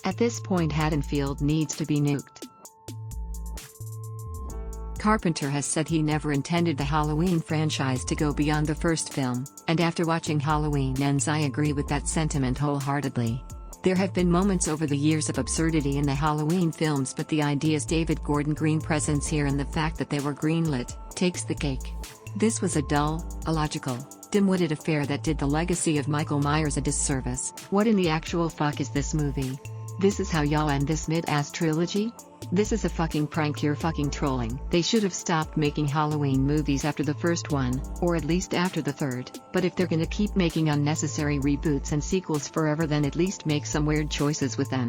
At this point Haddonfield needs to be nuked. Carpenter has said he never intended the Halloween franchise to go beyond the first film, and after watching Halloween Ends I agree with that sentiment wholeheartedly. There have been moments over the years of absurdity in the Halloween films, but the idea's David Gordon Green presence here and the fact that they were greenlit takes the cake. This was a dull, illogical, dim-witted affair that did the legacy of Michael Myers a disservice. What in the actual fuck is this movie? This is how y'all end this mid-ass trilogy? This is a fucking prank, you're fucking trolling. They should have stopped making Halloween movies after the first one, or at least after the third. But if they're gonna keep making unnecessary reboots and sequels forever, then at least make some weird choices with them.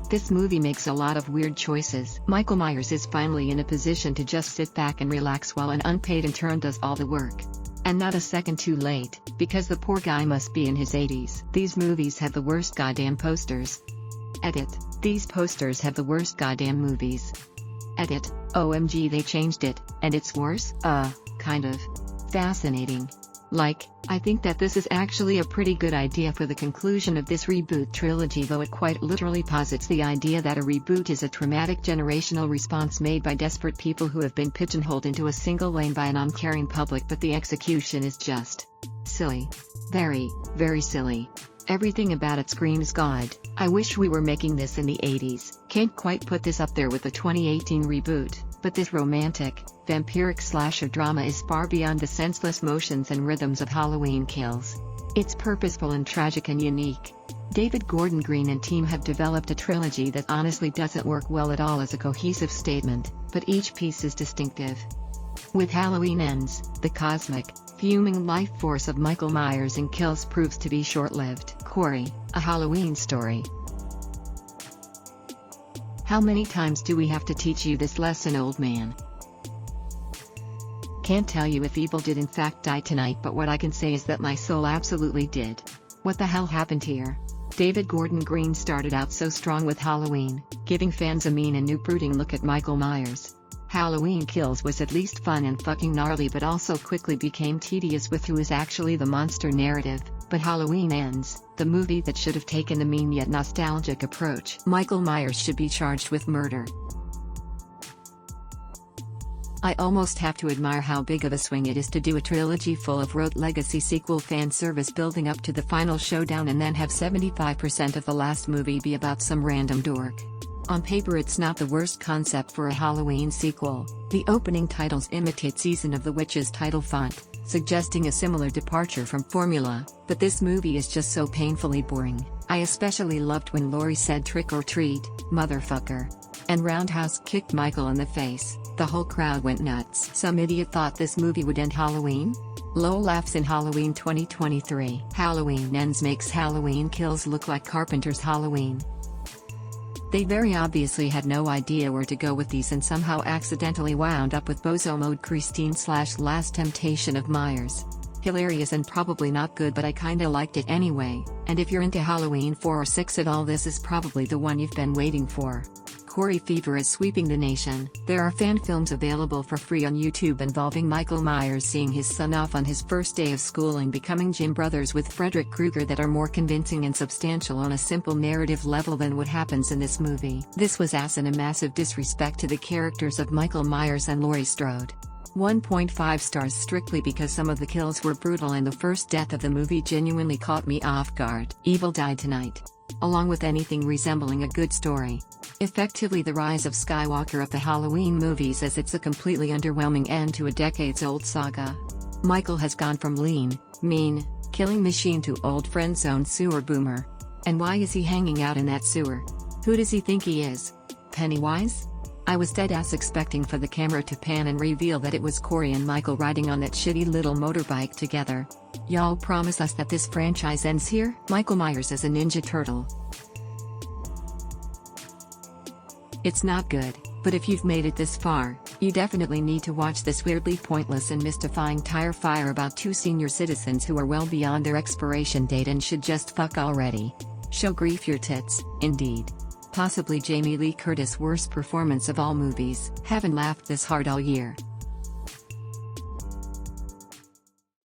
This movie makes a lot of weird choices. Michael Myers is finally in a position to just sit back and relax while an unpaid intern does all the work. And not a second too late, because the poor guy must be in his 80s. These movies have the worst goddamn posters. Edit. These posters have the worst goddamn movies. Edit. OMG, they changed it, and it's worse? Kind of. Fascinating. Like, I think that this is actually a pretty good idea for the conclusion of this reboot trilogy, though it quite literally posits the idea that a reboot is a traumatic generational response made by desperate people who have been pigeonholed into a single lane by an uncaring public, but the execution is just silly. Very, very silly. Everything about it screams God. I wish we were making this in the 80s. Can't quite put this up there with the 2018 reboot, but this romantic, vampiric slasher drama is far beyond the senseless motions and rhythms of Halloween Kills. It's purposeful and tragic and unique. David Gordon Green and team have developed a trilogy that honestly doesn't work well at all as a cohesive statement, but each piece is distinctive. With Halloween Ends, the cosmic, fuming life force of Michael Myers in Kills proves to be short-lived. Corey, a Halloween story. How many times do we have to teach you this lesson, old man? Can't tell you if evil did in fact die tonight, but what I can say is that my soul absolutely did. What the hell happened here? David Gordon Green started out so strong with Halloween, giving fans a mean and new brooding look at Michael Myers. Halloween Kills was at least fun and fucking gnarly, but also quickly became tedious with who is actually the monster narrative. But Halloween Ends, the movie that should have taken the mean yet nostalgic approach. Michael Myers should be charged with murder. I almost have to admire how big of a swing it is to do a trilogy full of rote legacy sequel fan service building up to the final showdown and then have 75% of the last movie be about some random dork. On paper it's not the worst concept for a Halloween sequel. The opening titles imitate Season of the Witch's title font, suggesting a similar departure from formula, but this movie is just so painfully boring. I especially loved when Laurie said "trick or treat, motherfucker," and Roundhouse kicked Michael in the face. The whole crowd went nuts. Some idiot thought this movie would end Halloween? Low laughs in Halloween 2023. Halloween Ends makes Halloween Kills look like Carpenter's Halloween. They very obviously had no idea where to go with these and somehow accidentally wound up with Bozo Mode Christine/Last Temptation of Myers. Hilarious and probably not good, but I kinda liked it anyway, and if you're into Halloween 4 or 6 at all, this is probably the one you've been waiting for. Corey fever is sweeping the nation. There are fan films available for free on YouTube involving Michael Myers seeing his son off on his first day of school and becoming Jim brothers with Frederick Krueger that are more convincing and substantial on a simple narrative level than what happens in this movie. This was ass and a massive disrespect to the characters of Michael Myers and Laurie Strode. 1.5 stars strictly because some of the kills were brutal and the first death of the movie genuinely caught me off guard. Evil died tonight. Along with anything resembling a good story. Effectively the rise of Skywalker of the Halloween movies, as it's a completely underwhelming end to a decades-old saga. Michael has gone from lean, mean, killing machine to old friend-zoned sewer boomer. And why is he hanging out in that sewer? Who does he think he is? Pennywise? I was dead-ass expecting for the camera to pan and reveal that it was Corey and Michael riding on that shitty little motorbike together. Y'all promise us that this franchise ends here? Michael Myers as a Ninja Turtle. It's not good, but if you've made it this far, you definitely need to watch this weirdly pointless and mystifying tire fire about 2 senior citizens who are well beyond their expiration date and should just fuck already. Show grief your tits, indeed. Possibly Jamie Lee Curtis' worst performance of all movies. Haven't laughed this hard all year.